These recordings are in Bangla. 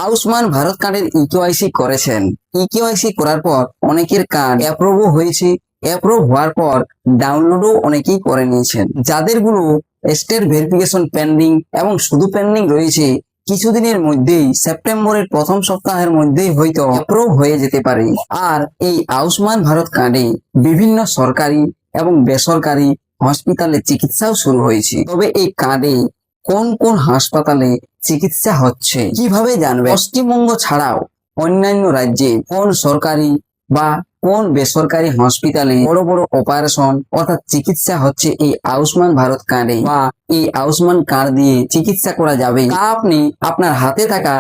আয়ুষ্মান ভারত কার্ডের ইকেওয়াইসি করেছেন। ইকেওয়াইসি করার পর অনেকের কার্ড অ্যাপ্রুভও হয়েছে। অ্যাপ্রুভ হওয়ার পর ডাউনলোডও অনেকেই করে নিয়েছেন। যাদেরগুলো স্টেট ভেরিফিকেশন পেন্ডিং এবং শুধু পেন্ডিং রয়েছে, কিছুদিনের মধ্যেই সেপ্টেম্বরের প্রথম সপ্তাহের মধ্যেই হয়তো অ্যাপ্রুভ হয়ে যেতে পারে। আর এই আয়ুষ্মান ভারত কার্ডে বিভিন্ন সরকারি এবং বেসরকারি হসপিটালে চিকিৎসাও শুরু হয়েছে। তবে এই কার্ডে কোন কোন হাসপাতালে চিকিৎসা হচ্ছে কিভাবে জানবে? পশ্চিমবঙ্গ ছাড়াও অন্যান্য রাজ্যে কোন সরকারি বা কোন বেসরকারি হসপিটালে বড় বড় অপারেশন অর্থাৎ চিকিৎসা হচ্ছে এই আয়ুষ্মান ভারত কার্ডে, বা এই আয়ুষ্মান কার্ড দিয়ে চিকিৎসা করা যাবে, তা আপনি আপনার হাতে থাকা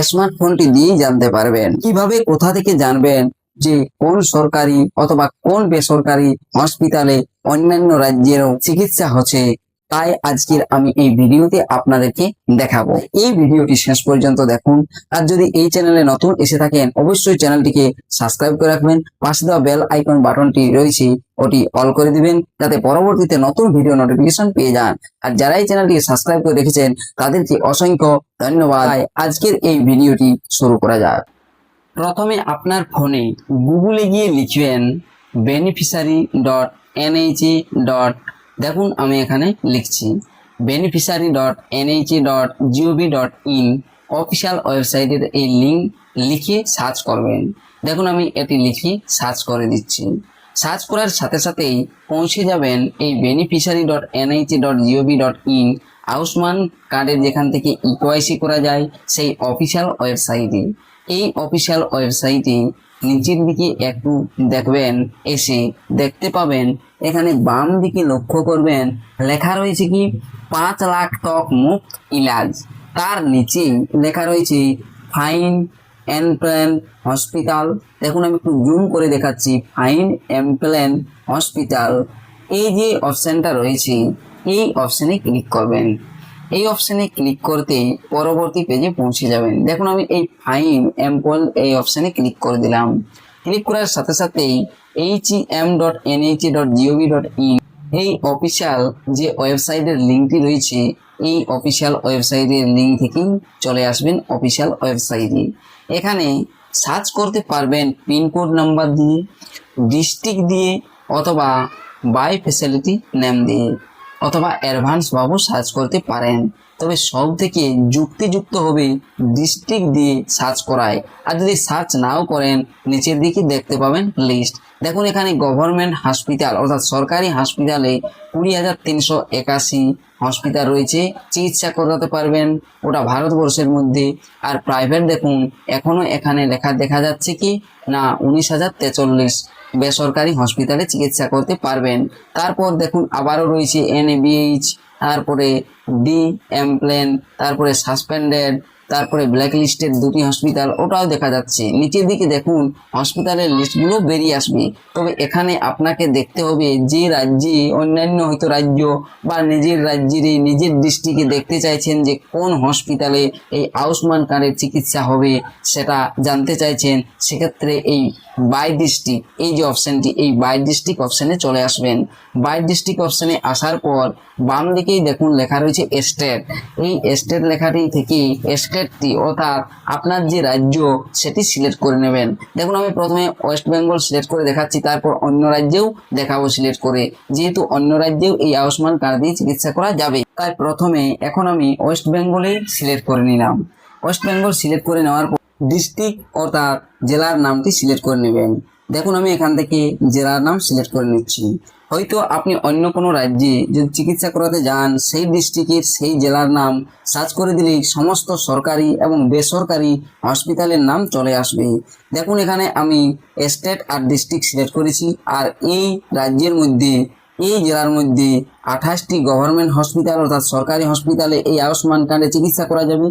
স্মার্টফোনটি দিয়েই জানতে পারবেন। কিভাবে, কোথা থেকে জানবেন যে কোন সরকারি অথবা কোন বেসরকারি হসপিটালে অন্যান্য রাজ্যেরও চিকিৎসা হচ্ছে, তাই আজকের আমি এই ভিডিওতে আপনাদেরকে দেখাবো। এই ভিডিওটি শেষ পর্যন্ত দেখুন। আর যদি এই চ্যানেলে নতুন এসে থাকেন, অবশ্যই চ্যানেলটিকে সাবস্ক্রাইব করে রাখবেন। পাশে দেওয়া বেল আইকন বাটনটি রয়েছে, ওটি অল করে দিবেন, যাতে পরবর্তীতে নতুন ভিডিও নোটিফিকেশন পেয়ে যান। আর যারা এই চ্যানেলটিকে সাবস্ক্রাইব করে রেখেছেন, তাদেরকে অসংখ্য ধন্যবাদ। আজকের এই ভিডিওটি শুরু করা যাক। প্রথমে আপনার ফোনে গুগলে গিয়ে লিখবেন beneficiary.nhA. দেখুন আমি এখানে লিখছি beneficiary.nha.gov.in। অফিসিয়াল ওয়েবসাইটের এই লিঙ্ক লিখে সার্চ করবেন। দেখুন আমি এটি লিখে সার্চ করে দিচ্ছি। সার্চ করার সাথে সাথেই পৌঁছে যাবেন এই beneficiary.nha.gov.in আয়ুষ্মান কার্ডের যেখান থেকে ইকেওয়াইসি করা যায় সেই অফিসিয়াল ওয়েবসাইটে। এই অফিসিয়াল ওয়েবসাইটে নিচের দিকে একটু দেখবেন, এসে দেখতে পাবেন এখানে বাম দিকে লক্ষ্য করবেন লেখা রয়েছে কি 5 লাখ তক মুফত ইলাজ। তার নিচে লেখা রয়েছে ফাইন এমপ্ল্যান হসপিটাল। দেখুন আমি একটু জুম করে দেখাচ্ছি। ফাইন এমপ্ল্যান হসপিটাল, এই যে অপশনটা রয়েছে এই অপশনে ক্লিক করবেন। এই অপশনে ক্লিক করতে পরবর্তী পেজে পৌঁছে যাবেন। দেখুন আমি এই ফাইন এমপ্লয় এই অপশনে ক্লিক করে দিলাম। ক্লিক করার সাথে সাথেই hem.nha.gov.in এই অফিসিয়াল যে ওয়েবসাইটের লিঙ্কটি রয়েছে, এই অফিসিয়াল ওয়েবসাইটের লিঙ্ক থেকেই চলে আসবেন অফিসিয়াল ওয়েবসাইটে। এখানে সার্চ করতে পারবেন পিনকোড নাম্বার দিয়ে, ডিস্ট্রিক্ট দিয়ে, অথবা বাই ফ্যাসিলিটি নেম দিয়ে, অথবা অ্যাডভান্স ভাবেও সার্চ করতে পারেন। তবে সব থেকে যুক্তিযুক্ত হবে ডিস্ট্রিক্ট দিয়ে সার্চ করায়। আর যদি সার্চ নাও করেন, নিচের দিকে দেখতে পাবেন লিস্ট। দেখুন এখানে গভর্নমেন্ট হসপিটাল অর্থাৎ সরকারি হসপিটালে 20,381 হসপিটাল রয়েছে, চিকিৎসা করাতে পারবেন, ওটা ভারতবর্ষের মধ্যে। আর প্রাইভেট দেখুন এখনো এখানে লেখা দেখা যাচ্ছে কি না 19,043 বেসরকারি হসপিটালে চিকিৎসা করতে পারবেন। তারপর দেখুন আবারও রয়েছে NABH, তারপরে ডি এমপ্লেন, তারপরে সাসপেন্ডেড, তারপরে ব্ল্যাক লিস্টেড 2টি হসপিটাল, ওটাও দেখা যাচ্ছে। নিচের দিকে দেখুন হসপিটালের লিস্টগুলো বেরিয়ে আসবে। তবে এখানে আপনাকে দেখতে হবে যে রাজ্যে অন্যান্য হয়তো রাজ্য বা নিজের রাজ্যের নিজের ডিস্ট্রিক্টে দেখতে চাইছেন যে কোন হসপিটালে এই আয়ুষ্মান কার্ডের চিকিৎসা হবে, সেটা জানতে চাইছেন, সেক্ষেত্রে এই বাই ডিস্ট্রিক্ট এই যে অপশানটি, এই বাই ডিস্ট্রিক্ট অপশানে চলে আসবেন। বাই ডিস্ট্রিক্ট অপশানে আসার পর বাম দিকেই দেখুন লেখা রয়েছে স্টেট। এই স্টেট লেখাটি থেকে স্টেটটি অর্থাৎ আপনার যে রাজ্য সেটি সিলেক্ট করে নেবেন। দেখুন আমি প্রথমে ওয়েস্ট বেঙ্গল সিলেক্ট করে দেখাচ্ছি, তারপর অন্য রাজ্যেও দেখাবো সিলেক্ট করে, যেহেতু অন্য রাজ্যেও এই আয়ুষ্মান কার্ড দিয়ে চিকিৎসা করা যাবে। তাই প্রথমে এখন আমি ওয়েস্ট বেঙ্গলেই সিলেক্ট করে নিলাম। ওয়েস্ট বেঙ্গল সিলেক্ট করে নেওয়ার পর ডিস্ট্রিক্ট অর্থাৎ জেলার নামটি সিলেক্ট করে নেবেন। দেখুন আমি এখান থেকে জেলার নাম সিলেক্ট করে নিচ্ছি। হয়তো আপনি অন্য কোনো রাজ্যে যদি চিকিৎসা করাতে যান, সেই ডিস্ট্রিক্টের সেই জেলার নাম সার্চ করে দিলেই সমস্ত সরকারি এবং বেসরকারি হসপিটালের নাম চলে আসবে। দেখুন এখানে আমি স্টেট আর ডিস্ট্রিক্ট সিলেক্ট করেছি। আর এই রাজ্যের মধ্যে এই জেলার মধ্যে 28টি গভর্নমেন্ট হসপিটাল অর্থাৎ সরকারি হসপিটালে এই আয়ুষ্মান কার্ডে চিকিৎসা করা যাবে,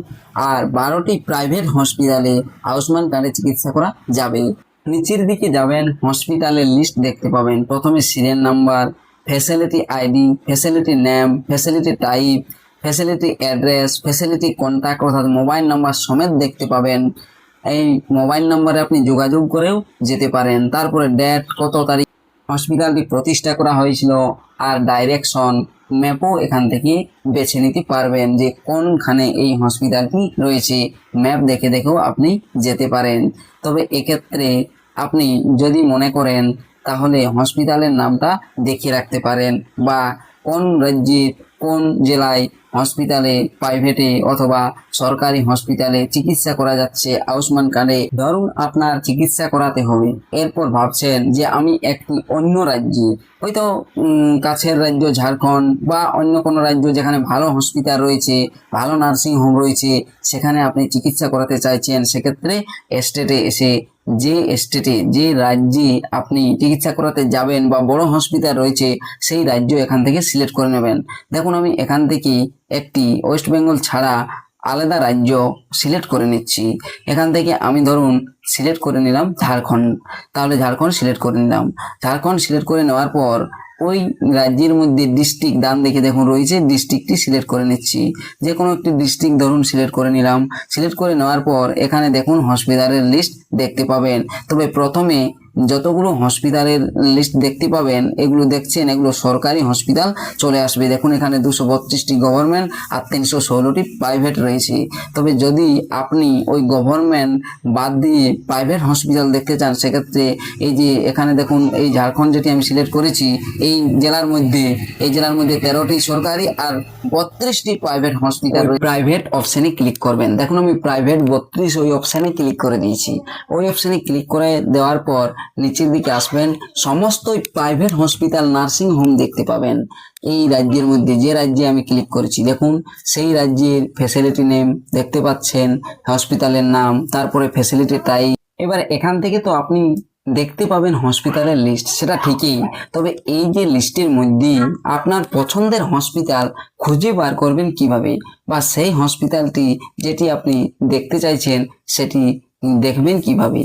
আর 12টি প্রাইভেট হসপিটালে আয়ুষ্মান কার্ডে চিকিৎসা করা যাবে। নিচের দিকে যাবেন, হসপিটালের লিস্ট দেখতে পাবেন। প্রথমে serial number, facility ID, facility name, facility type, facility address, facility contact অর্থাৎ মোবাইল নাম্বার সমেত দেখতে পাবেন। এই মোবাইল নাম্বারে আপনি যোগাযোগ করেও যেতে পারেন। তারপরে ডেট, কত তারিখ হসপিটালটি প্রতিষ্ঠা করা হয়েছিল আর ডাইরেকশন ম্যাপও এখান থেকে বেছে নিতে পারবেন যে কোনখানে এই হসপিটালটি রয়েছে। ম্যাপ দেখে দেখেও আপনি যেতে পারেন। তবে এক্ষেত্রে আপনি যদি মনে করেন তাহলে হসপিটালের নামটা দেখিয়ে রাখতে পারেন বা কোন রাজ্যের কোন জেলায় হসপিটালে প্রাইভেটে অথবা সরকারি হসপিটালে চিকিৎসা করা যাচ্ছে আয়ুষ্মান কার্ডে। ধরুন আপনার চিকিৎসা করাতে হবে, এরপর ভাবছেন যে আমি একটি অন্য রাজ্যে, হয়তো কাছের রাজ্য ঝাড়খণ্ড বা অন্য কোনো রাজ্য যেখানে ভালো হসপিটাল রয়েছে, ভালো নার্সিং হোম রয়েছে, সেখানে আপনি চিকিৎসা করাতে চাইছেন। সেক্ষেত্রে স্টেটে এসে যে স্টেটে যে রাজ্যে আপনি চিকিৎসা করাতে যাবেন বা বড় হসপিটাল রয়েছে সেই রাজ্য এখান থেকে সিলেক্ট করে নেবেন। দেখুন আমি এখান থেকে একটি ওয়েস্ট বেঙ্গল ছাড়া আলাদা রাজ্য সিলেক্ট করে নিচ্ছি। এখান থেকে আমি ধরুন সিলেক্ট করে নিলাম ঝাড়খণ্ড, তাহলে ঝাড়খণ্ড সিলেক্ট করে নিলাম। ঝাড়খণ্ড সিলেক্ট করে নেওয়ার পর ওই রাজ্যের মধ্যে ডিস্ট্রিক্ট ডান দিকে দেখুন রয়েছে, ডিস্ট্রিক্টটি সিলেক্ট করে নিচ্ছি। যে কোনো একটি ডিস্ট্রিক্ট ধরুন সিলেক্ট করে নিলাম। সিলেক্ট করে নেওয়ার পর এখানে দেখুন হসপিটালের লিস্ট দেখতে পাবেন। তবে প্রথমে যতগুলো হসপিটালের লিস্ট দেখতে পাবেন এগুলো দেখছেন এগুলো সরকারি হসপিটাল চলে আসবে। দেখুন এখানে 232টি গভর্নমেন্ট আর 316টি প্রাইভেট রয়েছে। তবে যদি আপনি ওই গভর্নমেন্ট বাদ দিয়ে প্রাইভেট হসপিটাল দেখতে চান সেক্ষেত্রে এই যে এখানে দেখুন এই ঝাড়খণ্ড যেটি আমি সিলেক্ট করেছি এই জেলার মধ্যে 13টি সরকারি আর 32টি প্রাইভেট হসপিটাল। প্রাইভেট অপশানে ক্লিক করবেন। দেখুন আমি প্রাইভেট 32 ওই অপশানে ক্লিক করে দিয়েছি। ওই অপশানে ক্লিক করে দেওয়ার পর নিচের দিকে আসবেন, সমস্ত প্রাইভেট হসপিটাল নার্সিং হোম দেখতে পাবেন এই রাজ্যের মধ্যে। যে রাজ্যে আমি ক্লিক করেছি দেখুন সেই রাজ্যের ফ্যাসিলিটি নেম দেখতে পাচ্ছেন, হসপিটালের নাম, তারপরে ফ্যাসিলিটি টাইপ। এবার এখান থেকে তো আপনি দেখতে পাবেন হসপিটালের লিস্ট, সেটা ঠিকই। তবে এই যে লিস্টের মধ্যে আপনার পছন্দের হসপিটাল খুঁজে বার করবেন কিভাবে, বা সেই হসপিটালটি যেটি আপনি দেখতে চাইছেন সেটি দেখবেন কিভাবে।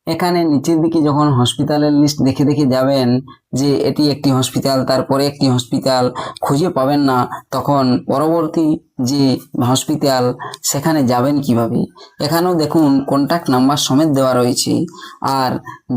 এখানে নিচের দিকে যখন হসপিটালের লিস্ট দেখে দেখে যাবেন যে এটি একটি হসপিটাল তারপরে একটি হসপিটাল খুঁজে পাবেন না, তখন পরবর্তী যে হসপিটাল সেখানে যাবেন কিভাবে। এখানেও দেখুন কন্ট্যাক্ট নাম্বার সমেত দেওয়া রয়েছে। আর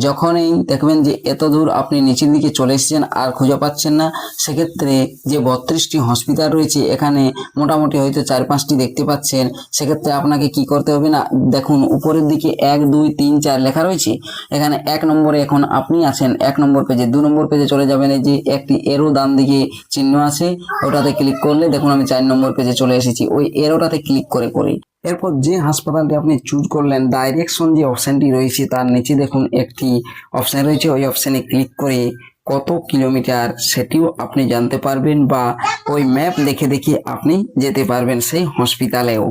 যখনই দেখবেন যে এত দূর আপনি নিচের দিকে চলে এসেছেন আর খুঁজে পাচ্ছেন না, সেক্ষেত্রে যে 32টি হসপিটাল রয়েছে এখানে মোটামুটি হয়তো 4-5টি দেখতে পাচ্ছেন। সেক্ষেত্রে আপনাকে কি করতে হবে না, দেখুন উপরের দিকে 1, 2, 3, 4 লেখা রয়েছে। এখানে 1 নম্বরে এখন আপনি আছেন 1 নম্বর পেজে। 2 নম্বর পেজে চলে যাবেন, এই যে একটি এরো ডান দিকে চিহ্ন আছে ওটাতে ক্লিক করলে দেখুন আমি 4 নম্বর পেজে চলে এসেছি। ওই এরোটাতে ক্লিক করে এরপর যে হাসপাতালটি আপনি চুজ করলেন ডাইরেকশন যে অপশানটি রয়েছে তার নিচে দেখুন একটি অপশান রয়েছে, ওই অপশানে ক্লিক করে কত কিলোমিটার সেটিও আপনি জানতে পারবেন বা ওই ম্যাপ দেখে দেখে আপনি যেতে পারবেন সেই হসপিটালেও।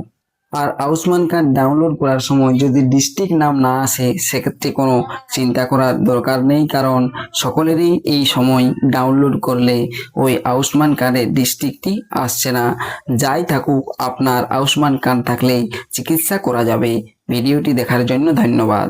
আর আয়ুষ্মান কার্ড ডাউনলোড করার সময় যদি ডিস্ট্রিক্ট নাম না আসে সেক্ষেত্রে কোনো চিন্তা করার দরকার নেই, কারণ সকলেরই এই সময় ডাউনলোড করলে ওই আয়ুষ্মান কার্ডের ডিস্ট্রিক্টটি আসছে না। যাই থাকুক আপনার আয়ুষ্মান কার্ড থাকলেই চিকিৎসা করা যাবে। ভিডিওটি দেখার জন্য ধন্যবাদ।